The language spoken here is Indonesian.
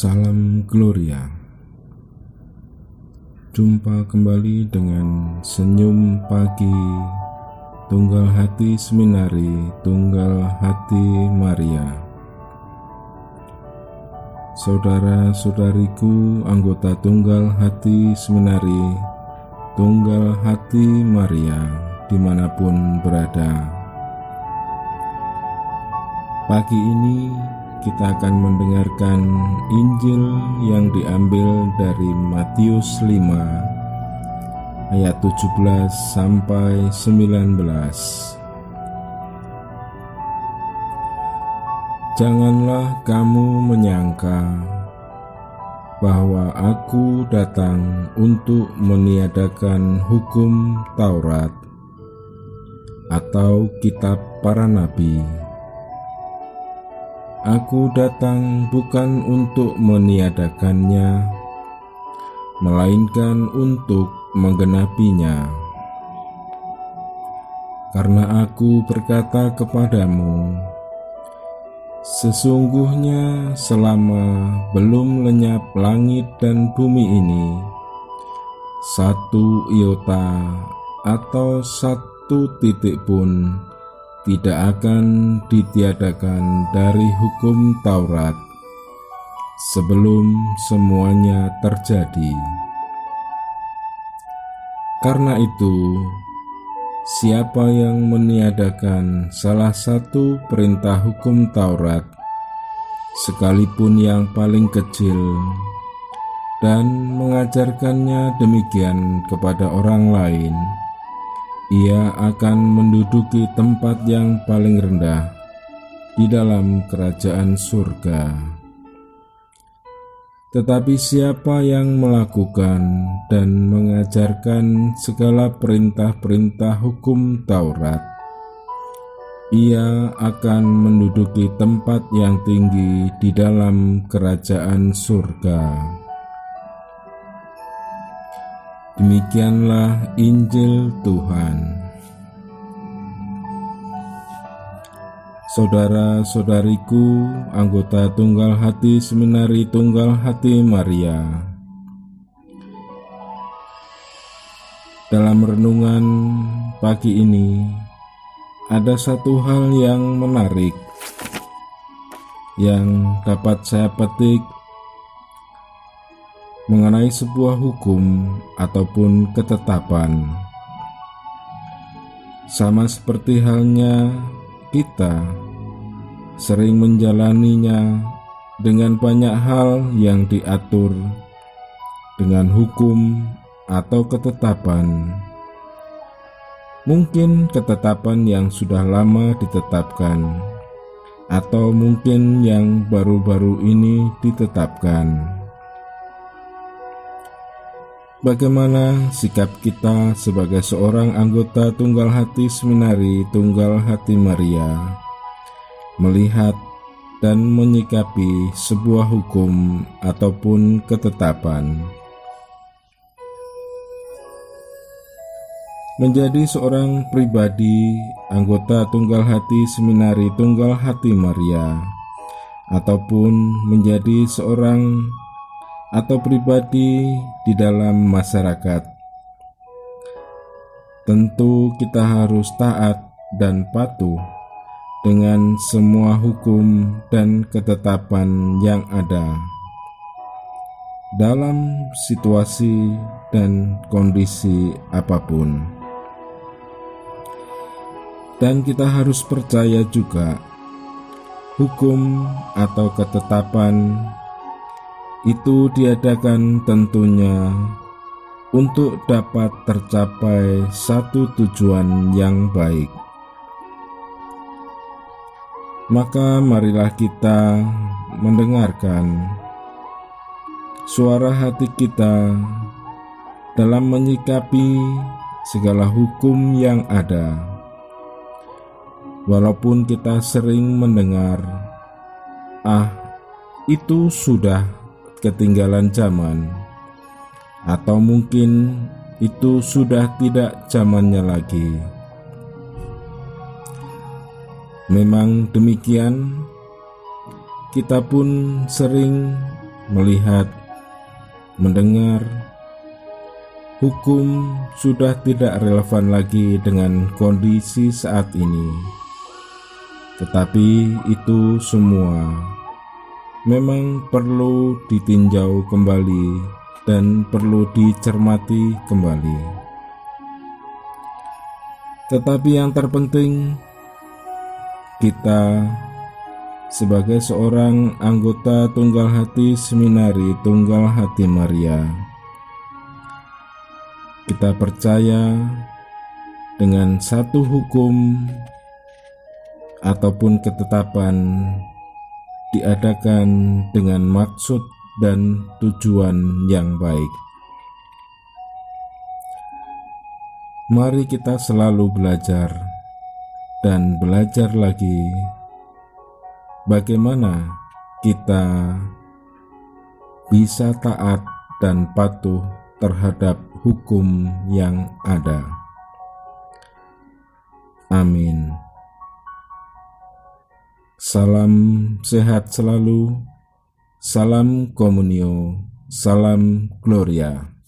Salam Gloria. Jumpa kembali dengan Senyum Pagi Tunggal Hati Seminari Tunggal Hati Maria. Saudara-saudariku anggota Tunggal Hati Seminari Tunggal Hati Maria dimanapun berada, pagi ini kita akan mendengarkan Injil yang diambil dari Matius 5 ayat 17 sampai 19. Janganlah kamu menyangka bahwa aku datang untuk meniadakan hukum Taurat atau kitab para nabi. Aku datang bukan untuk meniadakannya, melainkan untuk menggenapinya. Karena aku berkata kepadamu, sesungguhnya selama belum lenyap langit dan bumi ini, satu iota atau satu titik pun tidak akan ditiadakan dari hukum Taurat sebelum semuanya terjadi. Karena itu, siapa yang meniadakan salah satu perintah hukum Taurat, sekalipun yang paling kecil, dan mengajarkannya demikian kepada orang lain, ia akan menduduki tempat yang paling rendah di dalam kerajaan surga. Tetapi siapa yang melakukan dan mengajarkan segala perintah-perintah hukum Taurat, ia akan menduduki tempat yang tinggi di dalam kerajaan surga. Demikianlah Injil Tuhan. Saudara-saudariku anggota Tunggal Hati Seminari Tunggal Hati Maria, dalam renungan pagi ini ada satu hal yang menarik yang dapat saya petik mengenai sebuah hukum ataupun ketetapan. Sama seperti halnya kita sering menjalaninya dengan banyak hal yang diatur dengan hukum atau ketetapan. Mungkin ketetapan yang sudah lama ditetapkan, atau mungkin yang baru-baru ini ditetapkan. Bagaimana sikap kita sebagai seorang anggota Tunggal Hati Seminari Tunggal Hati Maria melihat dan menyikapi sebuah hukum ataupun ketetapan? Menjadi seorang pribadi anggota Tunggal Hati Seminari Tunggal Hati Maria, ataupun menjadi seorang atau pribadi di dalam masyarakat, tentu kita harus taat dan patuh dengan semua hukum dan ketetapan yang ada dalam situasi dan kondisi apapun. Dan kita harus percaya juga hukum atau ketetapan itu diadakan tentunya untuk dapat tercapai satu tujuan yang baik. Maka marilah kita mendengarkan suara hati kita dalam menyikapi segala hukum yang ada. Walaupun kita sering mendengar, itu sudah ketinggalan zaman, atau mungkin itu sudah tidak zamannya lagi. Memang demikian, kita pun sering melihat, mendengar, hukum sudah tidak relevan lagi dengan kondisi saat ini. Tetapi itu semua memang perlu ditinjau kembali dan perlu dicermati kembali. Tetapi yang terpenting, kita sebagai seorang anggota Tunggal Hati Seminari Tunggal Hati Maria, kita percaya dengan satu hukum ataupun ketetapan diadakan dengan maksud dan tujuan yang baik. Mari kita selalu belajar dan belajar lagi bagaimana kita bisa taat dan patuh terhadap hukum yang ada. Amin. Salam sehat selalu, salam komunio, salam gloria.